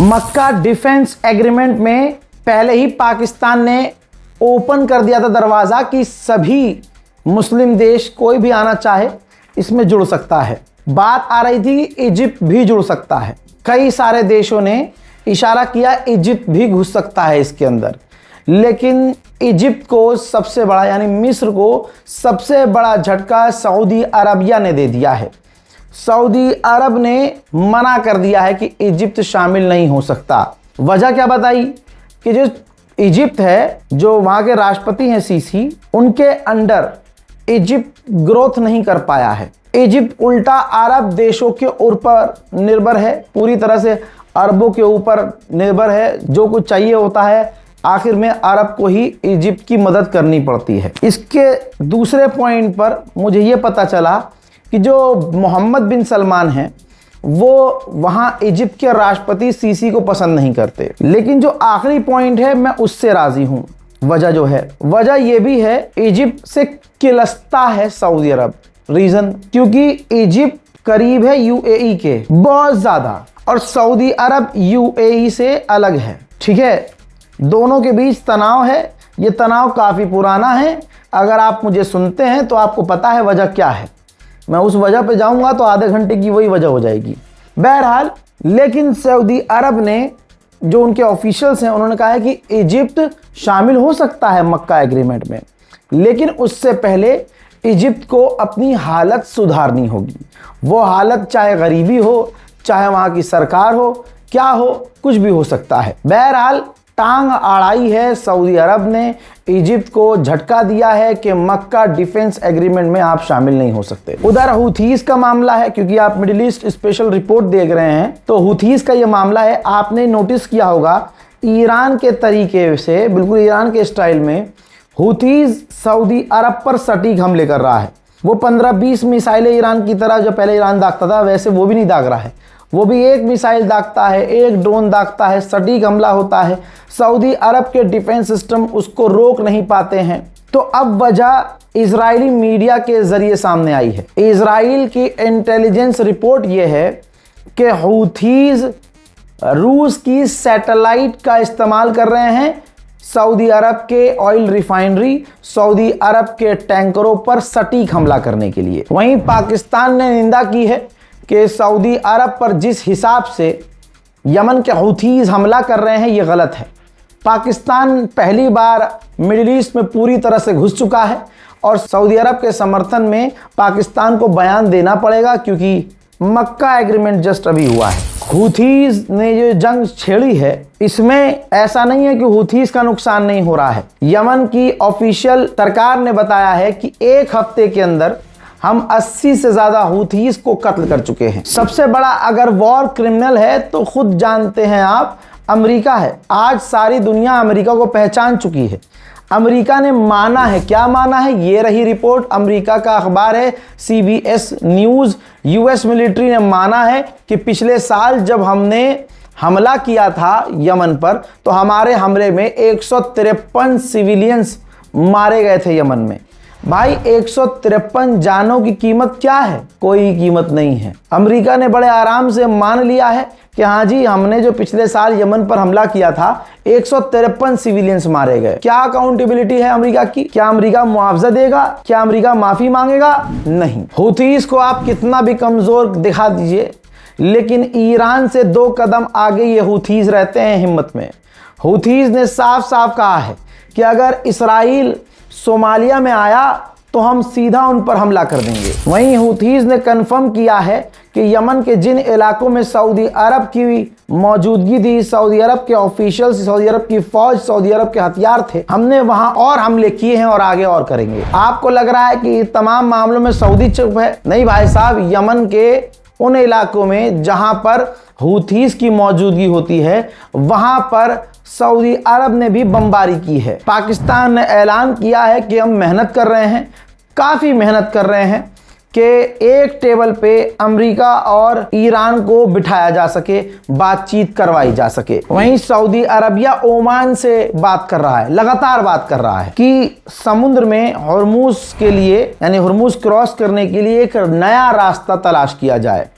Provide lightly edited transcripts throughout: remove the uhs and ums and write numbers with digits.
मक्का defence agreement में पहले ही पाकिस्तान ने ओपन कर दिया था दरवाज़ा कि सभी मुस्लिम देश कोई भी आना चाहे इसमें जुड़ सकता है। बात आ रही थी कि इजिप्ट भी जुड़ सकता है। कई सारे देशों ने इशारा किया इजिप्ट भी घुस सकता है इसके अंदर, लेकिन इजिप्ट को सबसे बड़ा यानी मिस्र को सबसे बड़ा झटका सऊदी अरबिया ने दे दिया है। सऊदी अरब ने मना कर दिया है कि इजिप्ट शामिल नहीं हो सकता। वजह क्या बताई कि जो इजिप्ट है, जो वहाँ के राष्ट्रपति हैं सीसी, उनके अंडर इजिप्ट ग्रोथ नहीं कर पाया है। इजिप्ट उल्टा अरब देशों के ऊपर निर्भर है, पूरी तरह से अरबों के ऊपर निर्भर है। जो कुछ चाहिए होता है आखिर में अरब को ही इजिप्ट की मदद करनी पड़ती है। इसके दूसरे पॉइंट पर मुझे ये पता चला कि जो मोहम्मद बिन सलमान हैं वो वहाँ इजिप्ट के राष्ट्रपति सीसी को पसंद नहीं करते। लेकिन जो आखिरी पॉइंट है मैं उससे राज़ी हूँ। वजह ये भी है, इजिप्ट से किलस्ता है सऊदी अरब। रीज़न क्योंकि इजिप्ट करीब है यूएई के बहुत ज़्यादा, और सऊदी अरब यूएई से अलग है। ठीक है, दोनों के बीच तनाव है। ये तनाव काफ़ी पुराना है। अगर आप मुझे सुनते हैं तो आपको पता है वजह क्या है। मैं उस वजह पे जाऊंगा तो आधे घंटे की वही वजह हो जाएगी। बहरहाल, लेकिन सऊदी अरब ने, जो उनके ऑफिशियल्स हैं, उन्होंने कहा है कि इजिप्ट शामिल हो सकता है मक्का एग्रीमेंट में, लेकिन उससे पहले इजिप्ट को अपनी हालत सुधारनी होगी। वो हालत चाहे गरीबी हो, चाहे वहाँ की सरकार हो, क्या हो, कुछ भी हो सकता है। बहरहाल, टांग अड़ाई है सऊदी अरब ने, इजिप्ट को झटका दिया है कि मक्का डिफेंस एग्रीमेंट में आप शामिल नहीं हो सकते। उधर हुथीज का मामला है, क्योंकि आप मिडिल ईस्ट स्पेशल रिपोर्ट देख रहे हैं तो हुथीज का ये मामला है। आपने नोटिस किया होगा ईरान के तरीके से, बिल्कुल ईरान के स्टाइल में हुथीज सऊदी अरब पर सटीक हमले कर रहा है। वो 15-20 मिसाइलें ईरान की तरह, जो पहले ईरान दागता था वैसे वो भी नहीं दाग रहा है। वो भी एक मिसाइल दागता है, एक ड्रोन दागता है, सटीक हमला होता है। सऊदी अरब के डिफेंस सिस्टम उसको रोक नहीं पाते हैं। तो अब वजह इजरायली मीडिया के जरिए सामने आई है। इजराइल की इंटेलिजेंस रिपोर्ट ये है कि हूथीज रूस की सैटेलाइट का इस्तेमाल कर रहे हैं सऊदी अरब के ऑयल रिफाइनरी, सऊदी अरब के टैंकरों पर सटीक हमला करने के लिए। वहीं पाकिस्तान ने निंदा की है कि सऊदी अरब पर जिस हिसाब से यमन के हूथीज हमला कर रहे हैं ये गलत है। पाकिस्तान पहली बार मिडिल ईस्ट में पूरी तरह से घुस चुका है और सऊदी अरब के समर्थन में पाकिस्तान को बयान देना पड़ेगा, क्योंकि मक्का एग्रीमेंट जस्ट अभी हुआ है। हूथीज ने जो जंग छेड़ी है, इसमें ऐसा नहीं है कि हूथीज का नुकसान नहीं हो रहा है। यमन की ऑफिशियल सरकार ने बताया है कि एक हफ्ते के अंदर हम 80 से ज़्यादा हूथीज को कत्ल कर चुके हैं। सबसे बड़ा अगर वॉर क्रिमिनल है तो खुद जानते हैं आप, अमेरिका है। आज सारी दुनिया अमेरिका को पहचान चुकी है। अमेरिका ने माना है, क्या माना है, ये रही रिपोर्ट। अमेरिका का अखबार है CBS न्यूज़। यूएस मिलिट्री ने माना है कि पिछले साल जब हमने हमला किया था यमन पर, तो हमारे हमले में 153 सिविलियंस मारे गए थे यमन में। भाई, 153 जानों की कीमत क्या है? कोई कीमत नहीं है। अमेरिका ने बड़े आराम से मान लिया है कि हाँ जी, हमने जो पिछले साल यमन पर हमला किया था 153 सिविलियंस मारे गए। क्या अकाउंटेबिलिटी है अमेरिका की? क्या अमेरिका मुआवजा देगा? क्या अमेरिका माफी मांगेगा? नहीं। हूथीज को आप कितना भी कमजोर दिखा दीजिए, लेकिन ईरान से 2 कदम आगे ये हूथीज रहते हैं हिम्मत में। हूथीज ने साफ साफ कहा है कि अगर इसराइल सोमालिया में आया तो हम सीधा उन पर हमला कर देंगे। वहीं हूथीज ने कंफर्म किया है कि यमन के जिन इलाकों में सऊदी अरब की मौजूदगी थी, सऊदी अरब के ऑफिशियल्स, सऊदी अरब की फौज, सऊदी अरब के हथियार थे, हमने वहां और हमले किए हैं और आगे और करेंगे। आपको लग रहा है कि तमाम मामलों में सऊदी चुप है? नहीं भाई साहब, यमन के उन इलाकों में जहां पर हूथीज की मौजूदगी होती है वहां पर सऊदी अरब ने भी बमबारी की है। पाकिस्तान ने ऐलान किया है कि हम मेहनत कर रहे हैं, काफ़ी मेहनत कर रहे हैं कि एक टेबल पे अमेरिका और ईरान को बिठाया जा सके, बातचीत करवाई जा सके। वहीं सऊदी अरबिया ओमान से बात कर रहा है, लगातार बात कर रहा है कि समुद्र में हुर्मुज के लिए, यानी हुर्मुज क्रॉस करने के लिए एक नया रास्ता तलाश किया जाए।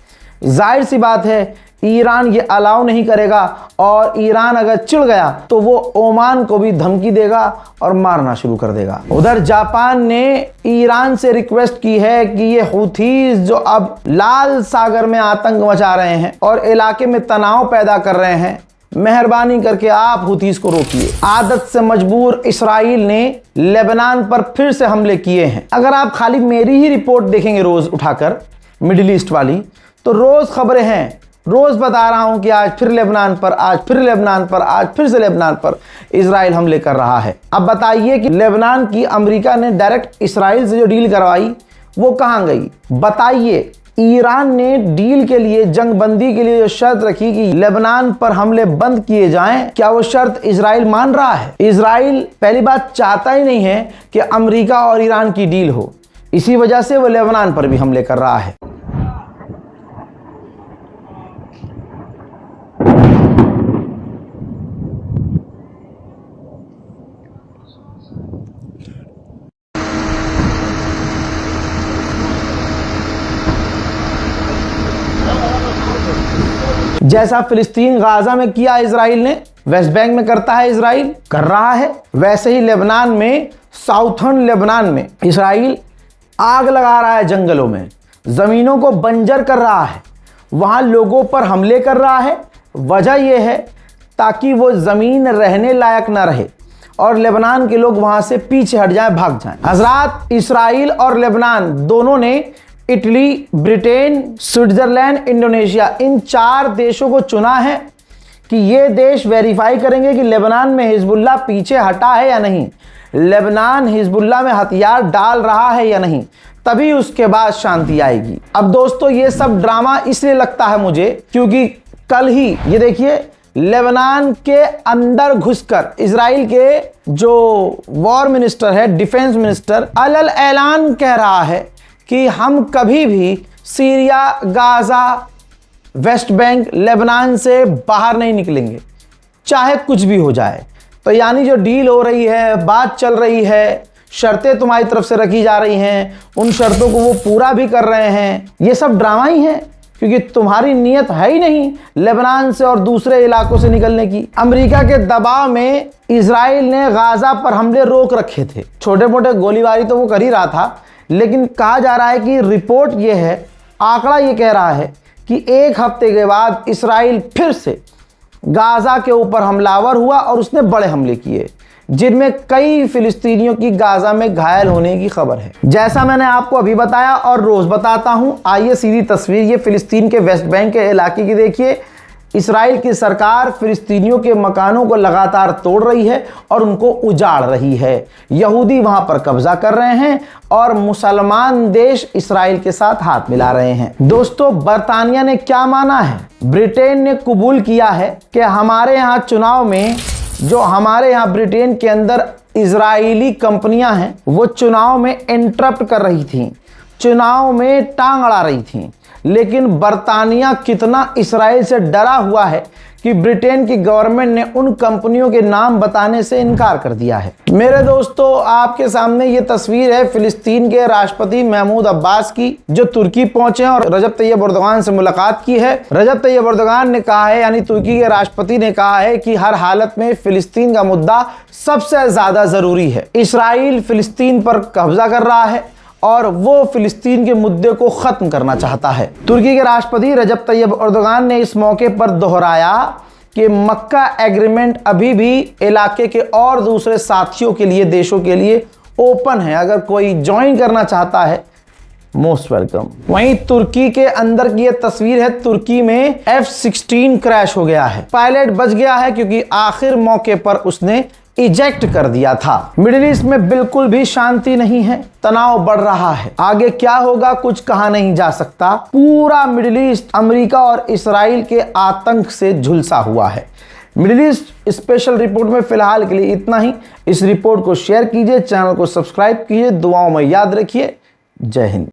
जाहिर सी बात है ईरान ये अलाउ नहीं करेगा और ईरान अगर चिढ़ गया तो वो ओमान को भी धमकी देगा और मारना शुरू कर देगा। उधर जापान ने ईरान से रिक्वेस्ट की है कि ये हूथीज जो अब लाल सागर में आतंक मचा रहे हैं और इलाके में तनाव पैदा कर रहे हैं, मेहरबानी करके आप हूथीज को रोकिए। आदत से मजबूर इसराइल ने लेबनान पर फिर से हमले किए हैं। अगर आप खाली मेरी ही रिपोर्ट देखेंगे रोज उठाकर मिडिल ईस्ट वाली, तो रोज खबरें हैं, रोज बता रहा हूं कि आज फिर लेबनान पर, आज फिर लेबनान पर, आज फिर से लेबनान पर इजराइल हमले कर रहा है। अब बताइए कि लेबनान की अमेरिका ने डायरेक्ट इसराइल से जो डील करवाई वो कहां गई? बताइए। ईरान ने डील के लिए, जंगबंदी के लिए जो शर्त रखी कि लेबनान पर हमले बंद किए जाएं, क्या वो शर्त इजराइल मान रहा है? इजराइल पहली बात चाहता ही नहीं है कि अमेरिका और ईरान की डील हो, इसी वजह से वो लेबनान पर भी हमले कर रहा है। जैसा फिलिस्तीन गाजा में किया इजराइल ने, वेस्ट बैंक में करता है इजराइल, कर रहा है, वैसे ही लेबनान में, साउथर्न लेबनान में इजराइल आग लगा रहा है, जंगलों में जमीनों को बंजर कर रहा है, वहां लोगों पर हमले कर रहा है। वजह यह है ताकि वो जमीन रहने लायक ना रहे और लेबनान के लोग वहां से पीछे हट जाएं, भाग जाएं। हजरात, इसराइल और लेबनान दोनों ने इटली, ब्रिटेन, स्विट्जरलैंड, इंडोनेशिया, इन 4 देशों को चुना है कि ये देश वेरीफाई करेंगे कि लेबनान में हिजबुल्ला पीछे हटा है या नहीं, लेबनान हिजबुल्ला में हथियार डाल रहा है या नहीं, तभी उसके बाद शांति आएगी। अब दोस्तों, ये सब ड्रामा इसलिए लगता है मुझे क्योंकि कल ही ये देखिए, लेबनान के अंदर घुसकर इजराइल के जो वॉर मिनिस्टर है, डिफेंस मिनिस्टर, अलल ऐलान कह रहा है कि हम कभी भी Syria, Gaza, West Bank, Lebanon से बाहर नहीं निकलेंगे, चाहे कुछ भी हो जाए। तो यानी जो डील हो रही है, बात चल रही है, शर्तें तुम्हारी तरफ से रखी जा रही हैं, उन शर्तों को वो पूरा भी कर रहे हैं। ये सब ड्रामा ही है क्योंकि तुम्हारी नीयत है ही नहीं लेबनान से और दूसरे इलाकों से निकलने की। अमेरिका के दबाव में इजराइल ने गाजा पर हमले रोक रखे थे, छोटे मोटे गोलीबारी तो वो कर ही रहा था, लेकिन कहा जा रहा है कि रिपोर्ट ये है, आंकड़ा ये कह रहा है कि 1 हफ्ते के बाद इजराइल फिर से गाजा के ऊपर हमलावर हुआ और उसने बड़े हमले किए, जिनमें कई फिलिस्तीनियों की गाजा में घायल होने की खबर है। जैसा मैंने आपको अभी बताया और रोज बताता हूं, आइए सीधी तस्वीर ये फिलिस्तीन के वेस्ट बैंक के इलाके की देखिए। इस्राइल की सरकार फिलिस्तीनियों के मकानों को लगातार तोड़ रही है और उनको उजाड़ रही है। यहूदी वहां पर कब्जा कर रहे हैं और मुसलमान देश इस्राइल के साथ हाथ मिला रहे हैं। दोस्तों, बरतानिया ने क्या माना है? ब्रिटेन ने कबूल किया है कि हमारे यहाँ चुनाव में, जो हमारे यहाँ ब्रिटेन के अंदर इजरायली कंपनियां हैं, वो चुनाव में इंटरप्ट कर रही थी, चुनाव में टांग अड़ा रही थी। लेकिन बरतानिया कितना इस्राइल से डरा हुआ है कि ब्रिटेन की गवर्नमेंट ने उन कंपनियों के नाम बताने से इनकार कर दिया है। मेरे दोस्तों, आपके सामने ये तस्वीर है फिलिस्तीन के राष्ट्रपति महमूद अब्बास की, जो तुर्की पहुंचे हैं और रजब तैयब एर्दोगान से मुलाकात की है। रजब तैयब एर्दोगान ने कहा है, यानी तुर्की के राष्ट्रपति ने कहा है कि हर हालत में फिलिस्तीन का मुद्दा सबसे ज्यादा जरूरी है। इस्राइल फिलिस्तीन पर कब्जा कर रहा है और वो फिलिस्तीन के मुद्दे को खत्म करना चाहता है। तुर्की के राष्ट्रपति रजब तैयब एर्दोगान ने इस मौके पर दोहराया कि मक्का एग्रीमेंट अभी भी इलाके के और दूसरे साथियों के लिए, देशों के लिए ओपन है। अगर कोई ज्वाइन करना चाहता है, मोस्ट वेलकम। वहीं तुर्की के अंदर की यह तस्वीर है, तुर्की में F-16 क्रैश हो गया है। पायलट बच गया है क्योंकि आखिर मौके पर उसने इजेक्ट कर दिया था। मिडिल ईस्ट में बिल्कुल भी शांति नहीं है, तनाव बढ़ रहा है। आगे क्या होगा कुछ कहा नहीं जा सकता। पूरा मिडिल ईस्ट अमेरिका और इस्राइल के आतंक से झुलसा हुआ है। मिडिल ईस्ट स्पेशल रिपोर्ट में फिलहाल के लिए इतना ही। इस रिपोर्ट को शेयर कीजिए, चैनल को सब्सक्राइब कीजिए, दुआओं में याद रखिए। जय हिंद।